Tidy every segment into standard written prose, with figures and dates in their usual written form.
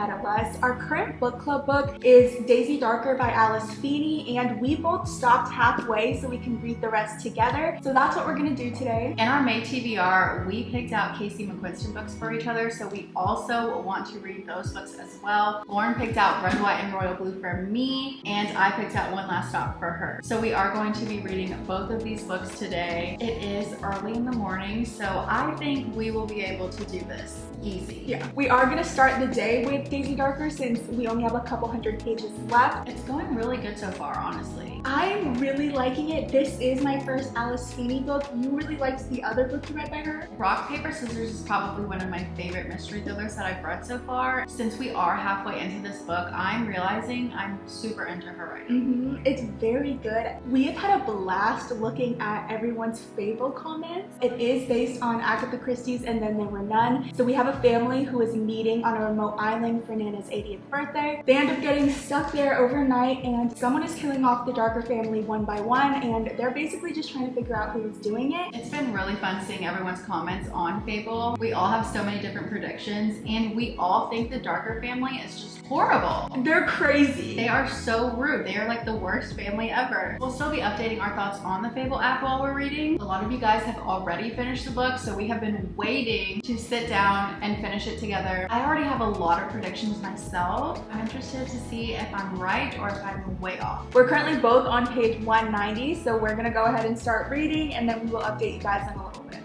ahead of us. Our current book club book is Daisy Darker by Alice Feeney, and we both stopped halfway so we can read the rest together. So that's what we're gonna do today. In our May TBR, we picked out Casey Mcquiston books for each other, so we also want to read those books as well. Lauren picked out Red, White, and Royal Blue for me, and I picked out One Last Stop for her. So we are going to be reading both of these books today. It is early in the morning, so I think we will be able to do this easy. Yeah, we are gonna start the day with Daisy Darker since we only have a couple hundred pages left. It's going really good so far, honestly. I'm really liking it. This is my first Alice Feeney book. You really liked the other book you read by her? Rock, Paper, Scissors is probably one of my favorite mystery thrillers that I've read so far. Since we are halfway into this book, I'm realizing I'm super into her writing. It's very good. We have had a blast looking at everyone's Fable comments. It is based on Agatha Christie's And Then There Were None. So we have a family who is meeting on a remote island for Nana's 80th birthday. They end up getting stuck there overnight, and someone is killing off the Darker family one by one, and they're basically just trying to figure out who's doing it. It's been really fun seeing everyone's comments on Fable. We all have so many different predictions, and we all think the Darker family is just horrible. They're crazy. They are so rude. They are like the worst family ever. We'll still be updating our thoughts on the Fable app while we're reading. A lot of you guys have already finished the book, so we have been waiting to sit down and finish it together. I already have a lot of predictions myself. I'm interested to see if I'm right or if I'm way off. We're currently both on page 190, so we're gonna go ahead and start reading, and then we will update you guys in a little bit.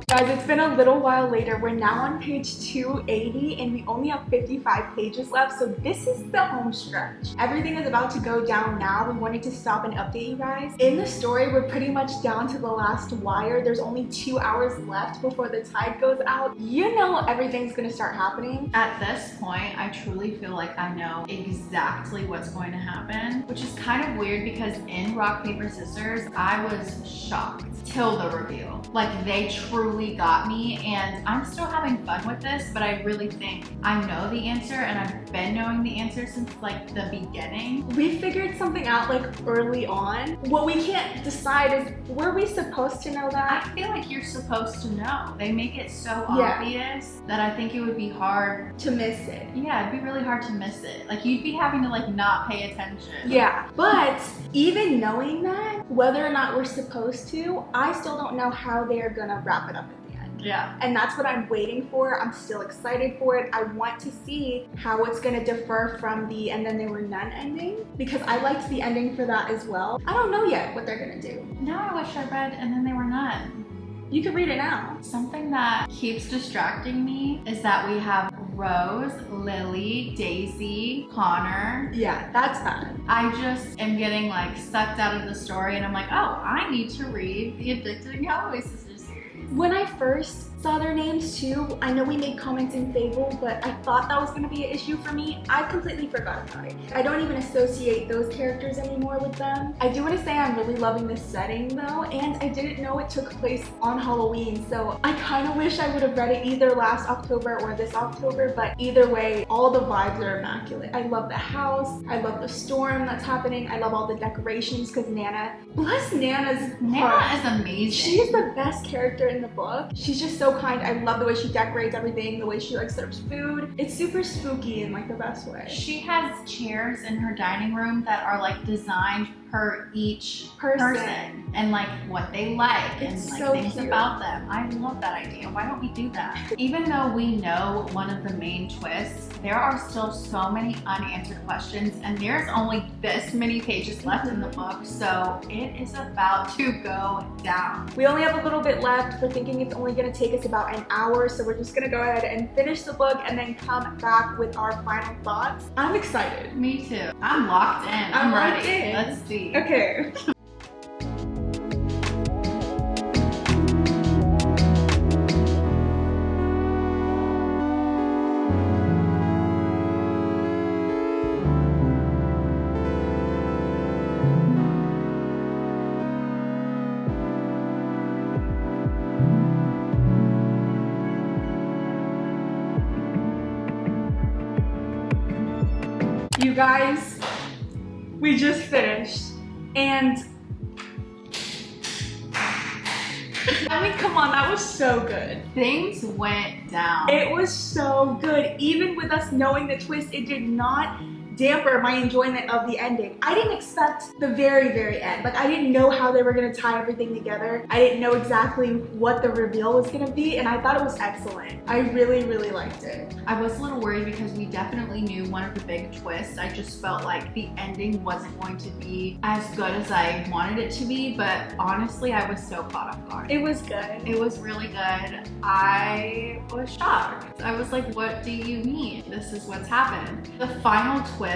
Guys, it's been a little while later. We're now on page 280 and we only have 55 pages left, so this is the home stretch. Everything is about to go down now. We wanted to stop and update you guys. In the story, we're pretty much down to the last wire. There's only 2 hours left before the tide goes out. You know everything's gonna start happening. At this point, I truly feel like I know exactly what's going to happen, which is kind of weird because in Rock, Paper, Scissors, I was shocked till the reveal. Like, they truly got me, and I'm still having fun with this, but I really think I know the answer, and I've been knowing the answer since like the beginning. We figured something out like early on. What we can't decide is, were we supposed to know that? I feel like you're supposed to know. They make it so obvious that I think it would be hard to miss it. Yeah, it'd be really hard to miss it. Like, you'd be having to like not pay attention. Yeah, but even knowing that, whether or not we're supposed to, I still don't know how they're gonna wrap it up at the end. Yeah. And that's what I'm waiting for. I'm still excited for it. I want to see how it's gonna differ from the And Then There Were None ending, because I liked the ending for that as well. I don't know yet what they're gonna do. Now I wish I read And Then There Were None. You can read it now. Something that keeps distracting me is that we have Rose, Lily, Daisy, Connor. Yeah, that's bad. I just am getting like sucked out of the story, and I'm like, oh, I need to read the Addicted Galloway Sisters series. When I first saw their names too, I know we made comments in Fable, but I thought that was going to be an issue for me. I completely forgot about it. I don't even associate those characters anymore with them. I do want to say I'm really loving this setting though, and I didn't know it took place on Halloween, so I kind of wish I would have read it either last October or this October, but either way, all the vibes are immaculate. I love the house, I love the storm that's happening, I love all the decorations because Nana, bless Nana's Nana is amazing. She's the best character in the book. She's just so kind. I love the way she decorates everything, the way she like serves food. It's super spooky in like the best way. She has chairs in her dining room that are like designed per each person and like what they like and like so things cute about them. I love that idea. Why don't we do that? Even though we know one of the main twists, there are still so many unanswered questions, and there's only this many pages left in the book, so it is about to go down. We only have a little bit left. We're thinking it's only going to take us about an hour, so we're just going to go ahead and finish the book and then come back with our final thoughts. I'm excited. Me too. I'm locked in. I'm ready. Let's do be. Okay. You guys, we just finished, and I mean, come on, that was so good. Things went down. It was so good. Even with us knowing the twist, it did not damper my enjoyment of the ending. I didn't expect the very, very end. Like, I didn't know how they were gonna tie everything together. I didn't know exactly what the reveal was gonna be, and I thought it was excellent. I really, really liked it. I was a little worried because we definitely knew one of the big twists. I just felt like the ending wasn't going to be as good as I wanted it to be, but honestly, I was so caught off guard. It was good. It was really good. I was shocked. I was like, what do you mean? This is what's happened. The final twist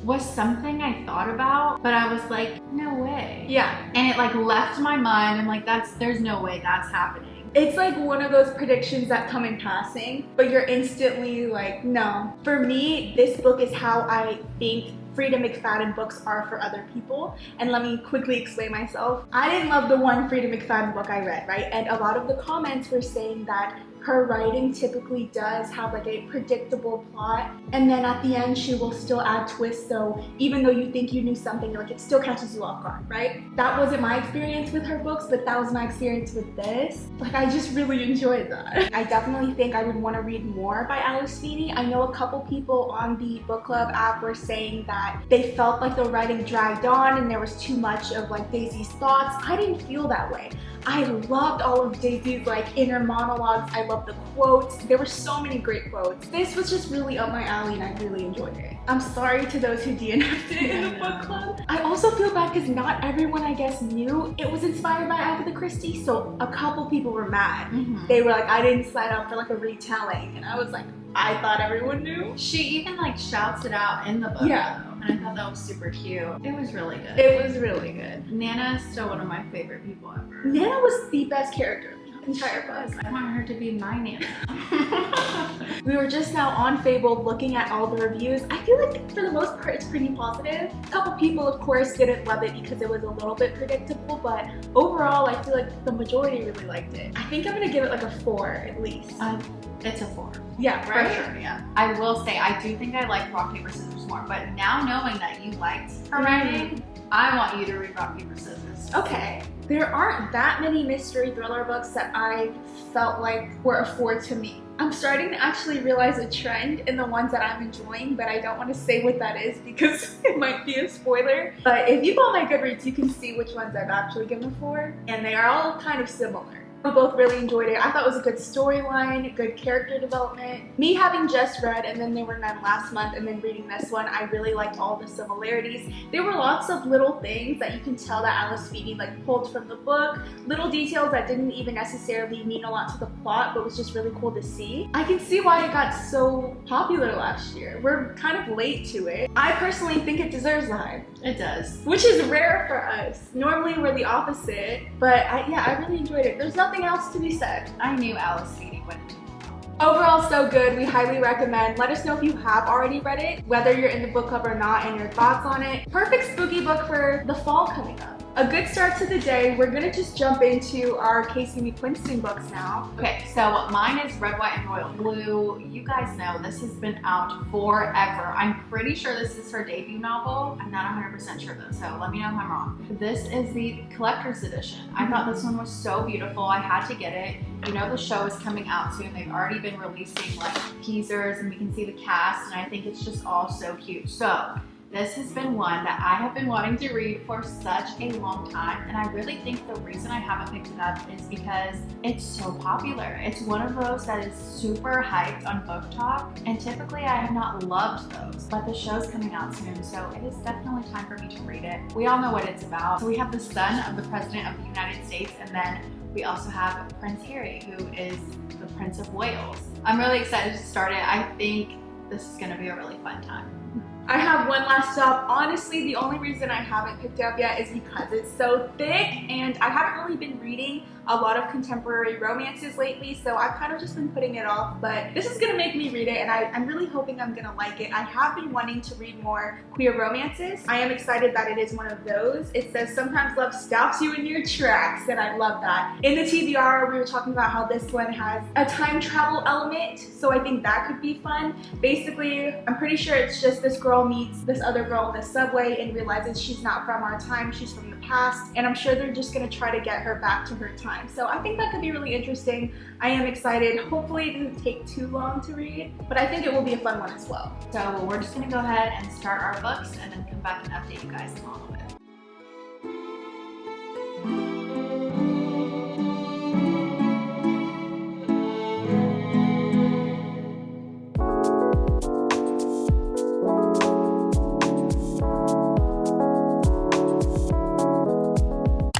was something I thought about, but I was like, no way. Yeah. And it like left my mind. I'm like, there's no way that's happening. It's like one of those predictions that come in passing, but you're instantly like, no. For me, this book is how I think Frida McFadden books are for other people. And let me quickly explain myself. I didn't love the one Frida McFadden book I read, right? And a lot of the comments were saying that her writing typically does have like a predictable plot, and then at the end she will still add twists, so even though you think you knew something, like it still catches you off guard, right? That wasn't my experience with her books, but that was my experience with this. Like, I just really enjoyed that. I definitely think I would want to read more by Alice Feeney. I know a couple people on the book club app were saying that they felt like the writing dragged on and there was too much of like Daisy's thoughts. I didn't feel that way. I loved all of Daisy's like inner monologues. I loved the quotes. There were so many great quotes. This was just really up my alley and I really enjoyed it. I'm sorry to those who DNF'd it in the book club. I also feel bad because not everyone, I guess, knew it was inspired by Agatha Christie, so a couple people were mad. They were like, I didn't sign up for like a retelling, and I was like, I thought everyone knew. She even like shouts it out in the book. Yeah. And I thought that was super cute. It was really good. It was really good. Nana is still one of my favorite people ever. Nana was the best character in the entire book. I want her to be my Nana. We were just now on Fabled looking at all the reviews. I feel like for the most part it's pretty positive. A couple people of course didn't love it because it was a little bit predictable, but overall I feel like the majority really liked it. I think I'm gonna give it like a 4 at least. It's a 4. Yeah, For right? sure, yeah. I will say, I do think I like Rock, Paper, Scissors more, but now knowing that you liked her writing, I want you to read Rock, Paper, Scissors. Okay. There aren't that many mystery thriller books that I felt like were a 4 to me. I'm starting to actually realize a trend in the ones that I'm enjoying, but I don't want to say what that is because it might be a spoiler. But if you go on my Goodreads, you can see which ones I've actually given a 4, and they are all kind of similar. We both really enjoyed it. I thought it was a good storyline, good character development. Me having just read And Then They Were None last month and then reading this one, I really liked all the similarities. There were lots of little things that you can tell that Alice Feeney like pulled from the book, little details that didn't even necessarily mean a lot to the plot, but was just really cool to see. I can see why it got so popular last year. We're kind of late to it. I personally think it deserves the hype. It does. Which is rare for us. Normally we're the opposite, but I really enjoyed it. There's nothing else to be said. I knew Alice Feeney wouldn't do Overall, so good. We highly recommend. Let us know if you have already read it, whether you're in the book club or not, and your thoughts on it. Perfect spooky book for the fall coming up. A good start to the day. We're gonna just jump into our Casey Mcquiston books now. Okay, so mine is Red, White, and Royal Blue. You guys know this has been out forever. I'm pretty sure this is her debut novel. I'm not 100% sure though, so let me know if I'm wrong. This is the collector's edition. I thought this one was so beautiful. I had to get it. You know the show is coming out soon. They've already been releasing like teasers and we can see the cast, and I think it's just all so cute. So this has been one that I have been wanting to read for such a long time, and I really think the reason I haven't picked it up is because it's so popular. It's one of those that is super hyped on Book Talk, and typically I have not loved those, but the show's coming out soon, so it is definitely time for me to read it. We all know what it's about. So we have the son of the President of the United States, and then we also have Prince Harry, who is the Prince of Wales. I'm really excited to start it. I think this is gonna be a really fun time. I have one last stop. Honestly, the only reason I haven't picked it up yet is because it's so thick, and I haven't really been reading a lot of contemporary romances lately, so I've kind of just been putting it off, but this is gonna make me read it, and I'm really hoping I'm gonna like it. I have been wanting to read more queer romances. I am excited that it is one of those. It says, sometimes love stops you in your tracks, and I love that. In the TBR, we were talking about how this one has a time travel element, so I think that could be fun. Basically, I'm pretty sure it's just this girl meets this other girl in the subway and realizes she's not from our time, she's from the past, and I'm sure they're just gonna try to get her back to her time. So I think that could be really interesting. I am excited. Hopefully it doesn't take too long to read, but I think it will be a fun one as well. So we're just gonna go ahead and start our books and then come back and update you guys on all of it.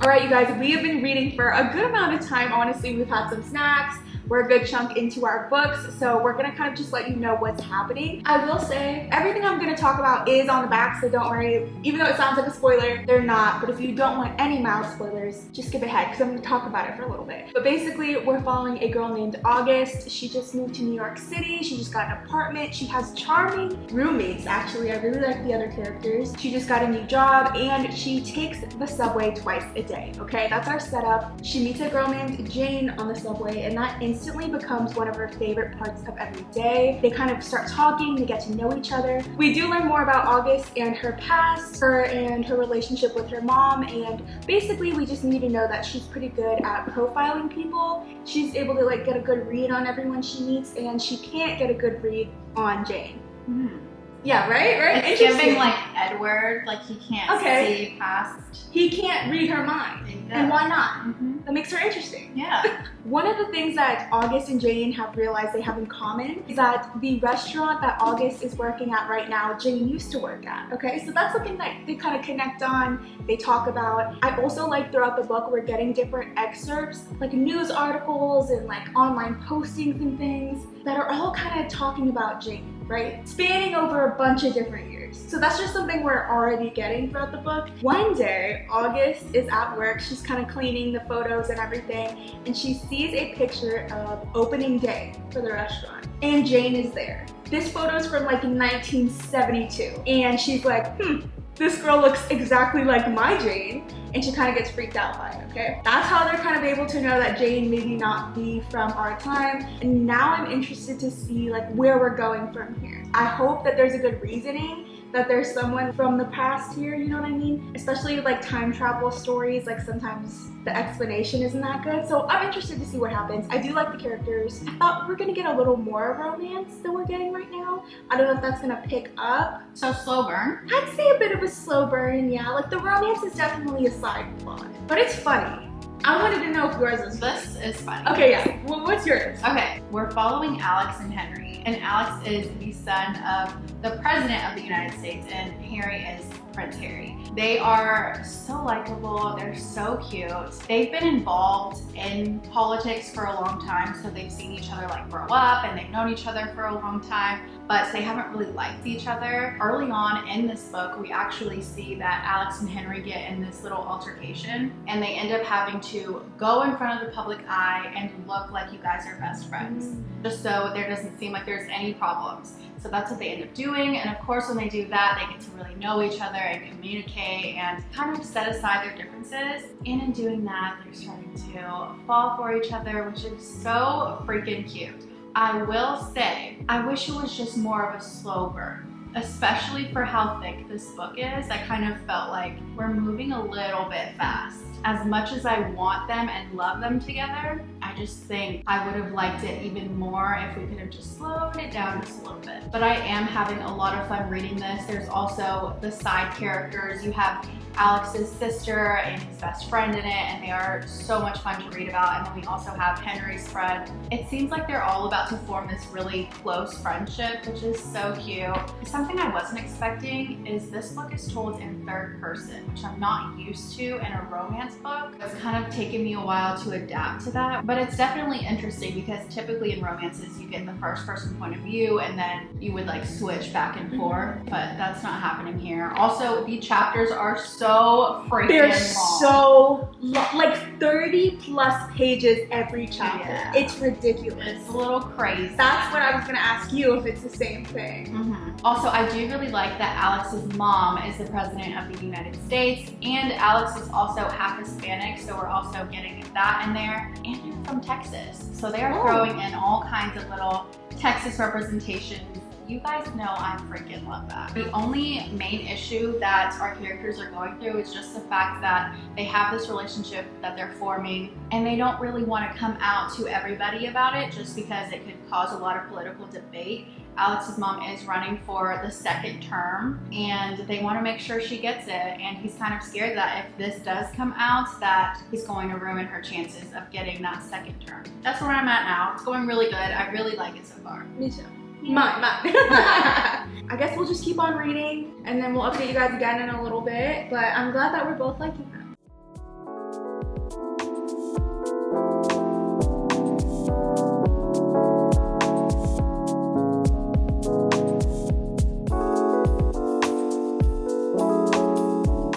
Alright you guys, we have been reading for a good amount of time. Honestly, we've had some snacks. We're a good chunk into our books, so we're gonna kind of just let you know what's happening. I will say, everything I'm gonna talk about is on the back, so don't worry. Even though it sounds like a spoiler, they're not. But if you don't want any mild spoilers, just skip ahead, because I'm gonna talk about it for a little bit. But basically, we're following a girl named August. She just moved to New York City. She just got an apartment. She has charming roommates, actually. I really like the other characters. She just got a new job, and she takes the subway twice a day, okay? That's our setup. She meets a girl named Jane on the subway, and that instantly becomes one of her favorite parts of every day. They kind of start talking, they get to know each other. We do learn more about August and her past, her and her relationship with her mom, and basically we just need to know that she's pretty good at profiling people. She's able to like get a good read on everyone she meets, and she can't get a good read on Jane. Yeah, right? It's giving like Edward, like he can't see past. He can't read her mind. And why not? That makes her interesting. Yeah. One of the things that August and Jane have realized they have in common is that the restaurant that August is working at right now, Jane used to work at, okay? So that's something that they kind of connect on, they talk about. I also like throughout the book, we're getting different excerpts, like news articles and like online postings and things that are all kind of talking about Jane, right? Spanning over a bunch of different years. So that's just something we're already getting throughout the book. One day, August is at work, she's kind of cleaning the photos and everything, and she sees a picture of opening day for the restaurant, and Jane is there. This photo is from like 1972, and she's like, this girl looks exactly like my Jane, and she kind of gets freaked out by it, okay? That's how they're kind of able to know that Jane maybe not be from our time, and now I'm interested to see like where we're going from here. I hope that there's a good reasoning, that there's someone from the past here, you know what I mean? Especially with like time travel stories, like sometimes the explanation isn't that good. So I'm interested to see what happens. I do like the characters. I thought we were gonna get a little more romance than we're getting right now. I don't know if that's gonna pick up. So slow burn? I'd say a bit of a slow burn, yeah. Like the romance is definitely a side plot, but it's funny. I wanted to know if yours is funny. This is funny. Okay, yeah. Well, what's yours? Okay, we're following Alex and Henry, and Alex is the son of the President of the United States, and Harry is Prince Harry. They are so likable, they're so cute. They've been involved in politics for a long time, so they've seen each other like grow up, and they've known each other for a long time, but they haven't really liked each other. Early on in this book, we actually see that Alex and Henry get in this little altercation, and they end up having to go in front of the public eye and look like you guys are best friends, just so there doesn't seem like there's any problems. So that's what they end up doing, and of course when they do that, they get to really know each other and communicate and kind of set aside their differences. And in doing that, they're starting to fall for each other, which is so freaking cute. I will say, I wish it was just more of a slow burn, especially for how thick this book is. I kind of felt like we're moving a little bit fast. As much as I want them and love them together, I just think I would have liked it even more if we could have just slowed it down just a little bit. But I am having a lot of fun reading this. There's also the side characters. You have Alex's sister and his best friend in it, and they are so much fun to read about. And then we also have Henry's friend. It seems like they're all about to form this really close friendship, which is so cute. Something I wasn't expecting is this book is told in third person, which I'm not used to in a romance book. It's kind of taken me a while to adapt to that, but But it's definitely interesting because typically in romances you get the first person point of view and then you would like switch back and forth, but that's not happening here. Also, the chapters are so freaking They're long. so like 30 plus pages every chapter. Yeah. It's ridiculous. It's a little crazy. That's what I was gonna ask you, if it's the same thing. Also, I do really like that Alex's mom is the president of the United States, and Alex is also half Hispanic, so we're also getting that in there. And they're from Texas, so they are throwing in all kinds of little Texas representations. You guys know I freaking love that. The only main issue that our characters are going through is just the fact that they have this relationship that they're forming and they don't really want to come out to everybody about it just because it could cause a lot of political debate. Alex's mom is running for the second term and they want to make sure she gets it, and he's kind of scared that if this does come out that he's going to ruin her chances of getting that second term. That's where I'm at now. It's going really good. I really like it so far. Me too. Mine. I guess we'll just keep on reading and then we'll update you guys again in a little bit, but I'm glad that we're both liking them.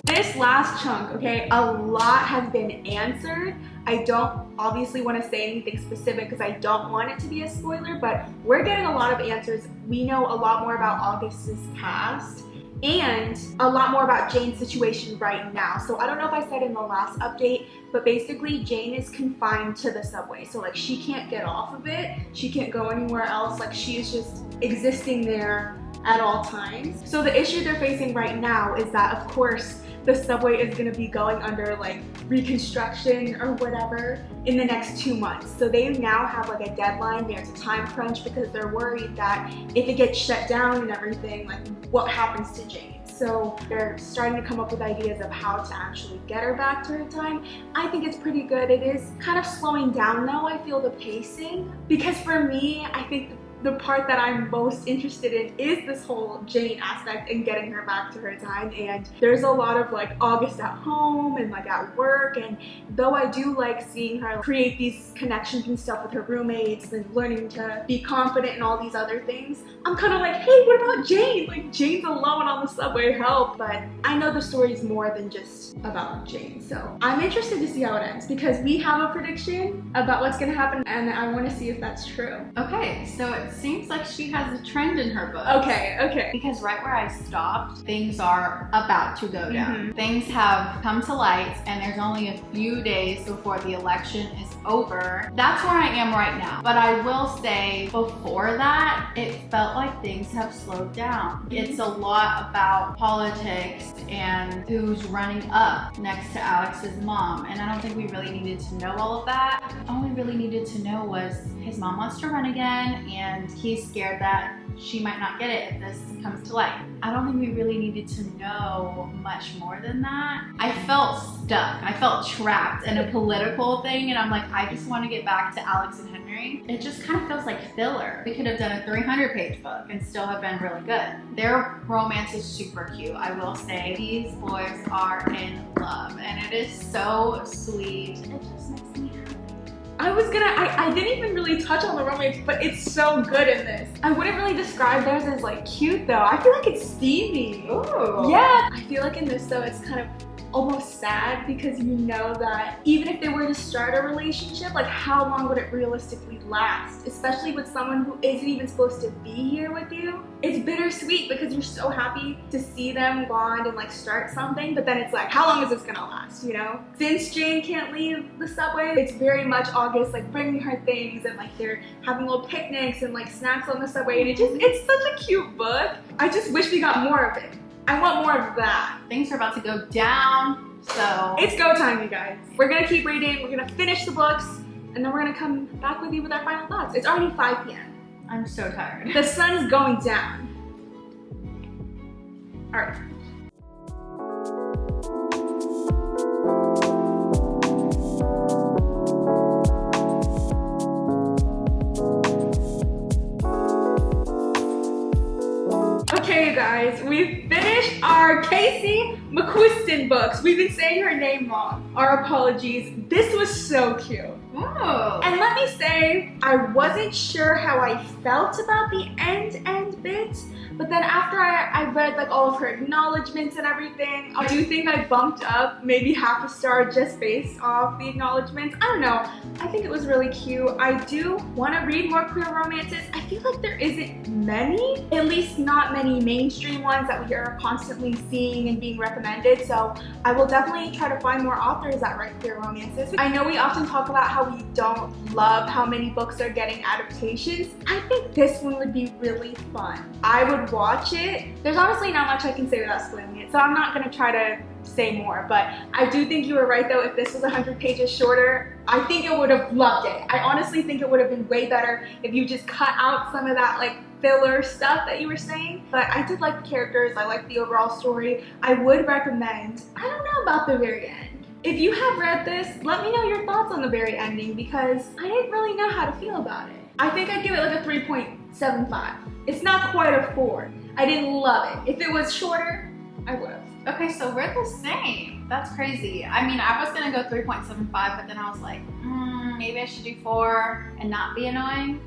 This last chunk, okay, a lot has been answered. I don't obviously want to say anything specific because I don't want it to be a spoiler, but we're getting a lot of answers. We know a lot more about August's past and a lot more about Jane's situation right now. So I don't know if I said in the last update, but basically Jane is confined to the subway. So like she can't get off of it. She can't go anywhere else. Like she is just existing there at all times. So the issue they're facing right now is that, of course, the subway is going to be going under like reconstruction or whatever in the next 2 months. So they now have like a deadline. There's a time crunch because they're worried that if it gets shut down and everything, like what happens to Jane. So they're starting to come up with ideas of how to actually get her back to her time. I think it's pretty good. It is kind of slowing down though, I feel, the pacing, because for me, I think the part that I'm most interested in is this whole Jane aspect and getting her back to her time. And there's a lot of like August at home and like at work, and though I do like seeing her create these connections and stuff with her roommates and learning to be confident and all these other things, I'm kind of like, hey, what about Jane? Like Jane's alone on the subway, help. But I know the story's more than just about Jane, so I'm interested to see how it ends because we have a prediction about what's gonna happen and I want to see if that's true. Okay, so it seems like she has a trend in her book. Okay. Because right where I stopped, things are about to go down. Things have come to light and there's only a few days before the election is over. That's where I am right now. But I will say before that, it felt like things have slowed down. It's a lot about politics and who's running up next to Alex's mom. And I don't think we really needed to know all of that. All we really needed to know was his mom wants to run again and he's scared that she might not get it if this comes to light. I don't think we really needed to know much more than that. I felt stuck. I felt trapped in a political thing and I'm like, I just want to get back to Alex and Henry. It just kind of feels like filler. We could have done a 300-page book and still have been really good. Their romance is super cute. I will say these boys are in love and it is so sweet. It just makes me happy. I didn't even really touch on the romance, but it's so good in this. I wouldn't really describe theirs as like cute though. I feel like it's steamy. Ooh. Yeah. I feel like in this though, it's kind of almost sad because you know that even if they were to start a relationship, like how long would it realistically last? Especially with someone who isn't even supposed to be here with you. It's bittersweet because you're so happy to see them bond and like start something, but then it's like, how long is this gonna last, you know? Since Jane can't leave the subway, it's very much August like bringing her things and like they're having little picnics and like snacks on the subway, and it's such a cute book. I just wish we got more of it. I want more of that. Things are about to go down, so it's go time, you guys. We're gonna keep reading, we're gonna finish the books, and then we're gonna come back with you with our final thoughts. It's already 5 p.m. I'm so tired. The sun's going down. All right. Okay, you guys. guys, we finished our Casey Mcquiston books. We've been saying her name wrong. Our apologies. This was so cute. Ooh. And let me say, I wasn't sure how I felt about the end bit, but then after I read like all of her acknowledgements and everything, I do think I bumped up maybe half a star just based off the acknowledgements. I don't know. I think it was really cute. I do want to read more queer romances. I feel like there isn't many, at least not many mainstream ones that we are constantly seeing and being recommended. So I will definitely try to find more authors that write queer romances. I know we often talk about how we don't love how many books are getting adaptations. I think this one would be really fun. I would watch it. There's honestly not much I can say without spoiling it, so I'm not gonna try to say more, but I do think you were right though. If this was 100 pages shorter, I think it would have loved it. I honestly think it would have been way better if you just cut out some of that like filler stuff that you were saying. But I did like the characters, I like the overall story. I would recommend. I don't know about the very end. If you have read this, let me know your thoughts on the very ending because I didn't really know how to feel about it. I think I'd give it like a 3.75. It's not quite a 4. I didn't love it. If it was shorter, I would have. Okay, so we're the same. That's crazy. I mean, I was gonna go 3.75, but then I was like, maybe I should do 4 and not be annoying.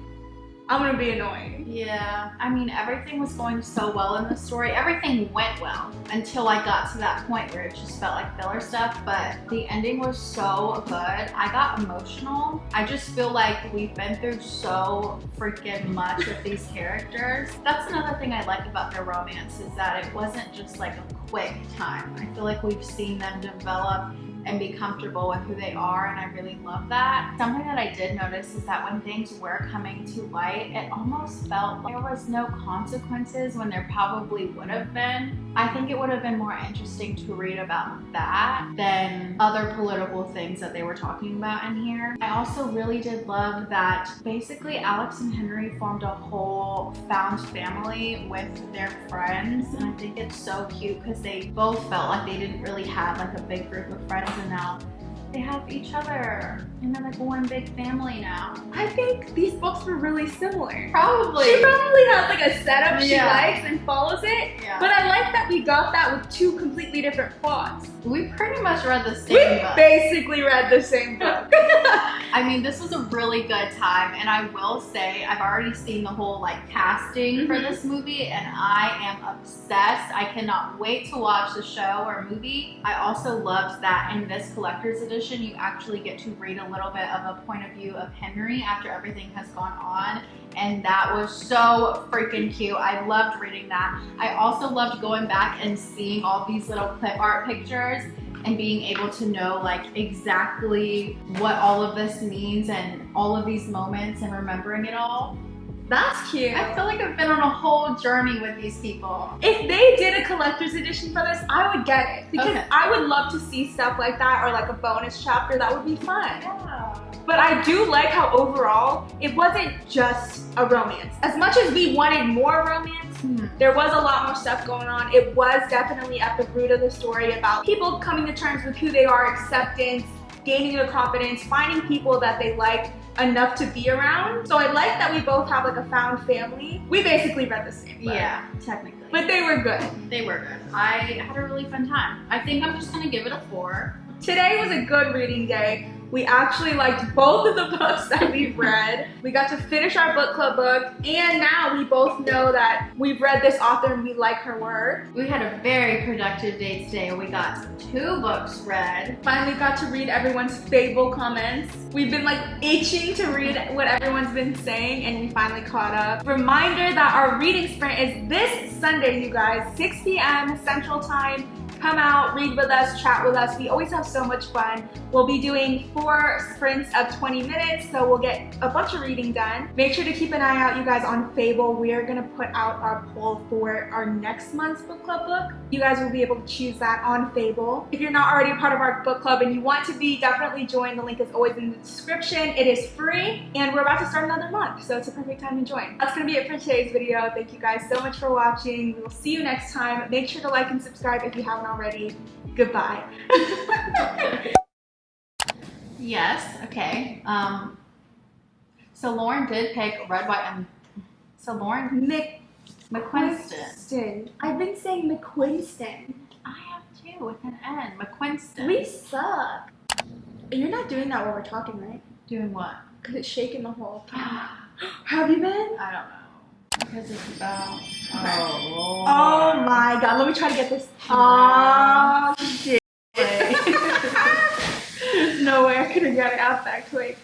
I'm gonna be annoying. Yeah, I mean, everything was going so well in the story. Everything went well until I got to that point where it just felt like filler stuff, but the ending was so good. I got emotional. I just feel like we've been through so freaking much with these characters. That's another thing I like about their romance is that it wasn't just like a quick time. I feel like we've seen them develop and be comfortable with who they are, and I really love that. Something that I did notice is that when things were coming to light, it almost felt like there was no consequences when there probably would have been. I think it would have been more interesting to read about that than other political things that they were talking about in here. I also really did love that basically Alex and Henry formed a whole found family with their friends, and I think it's so cute because they both felt like they didn't really have like a big group of friends, and now they have each other and they're like one big family now. I think these books were really similar. Probably. She probably has like a setup she Yeah. likes and follows it. Yeah. But I like that we got that with 2 completely different plots. We pretty much read the same We book. basically read the same book. I mean, this was a really good time, and I will say I've already seen the whole like casting for this movie, and I am obsessed. I cannot wait to watch the show or movie. I also loved that in this collector's edition, you actually get to read a little bit of a point of view of Henry after everything has gone on, and that was so freaking cute. I loved reading that. I also loved going back and seeing all these little clip art pictures and being able to know like exactly what all of this means and all of these moments and remembering it all. That's cute. I feel like I've been on a whole journey with these people. If they did a collector's edition for this, I would get it. Because Okay. I would love to see stuff like that or like a bonus chapter. That would be fun. Yeah. But I do like how overall, it wasn't just a romance. As much as we wanted more romance, there was a lot more stuff going on. It was definitely at the root of the story about people coming to terms with who they are, acceptance, gaining their confidence, finding people that they like enough to be around. So I like that we both have like a found family. We basically read the same book. Yeah, technically. But they were good. They were good. I had a really fun time. I think I'm just gonna give it a 4. Today was a good reading day. We actually liked both of the books that we've read. We got to finish our book club book, and now we both know that we've read this author and we like her work. We had a very productive day today. We got 2 books read. Finally got to read everyone's Fable comments. We've been like itching to read what everyone's been saying, and we finally caught up. Reminder that our reading sprint is this Sunday, you guys, 6 p.m. Central Time. Come out, read with us, chat with us. We always have so much fun. We'll be doing 4 sprints of 20 minutes, so we'll get a bunch of reading done. Make sure to keep an eye out, you guys, on Fable. We are gonna put out our poll for our next month's book club book. You guys will be able to choose that on Fable. If you're not already a part of our book club and you want to be, definitely join. The link is always in the description. It is free, and we're about to start another month, so it's a perfect time to join. That's gonna be it for today's video. Thank you guys so much for watching. We will see you next time. Make sure to like and subscribe if you haven't already. Goodbye. Yes, okay. So Lauren did pick red, white, and... So Lauren... Nick. McQuiston. I've been saying McQuiston. I have too, with an N. McQuiston. We suck. You're not doing that while we're talking, right? Doing what? Because it's shaking the whole camera. Have you been? I don't know. Because it's about. Oh my god, let me try to get this. Oh shit. There's no way I could have got it out that quick.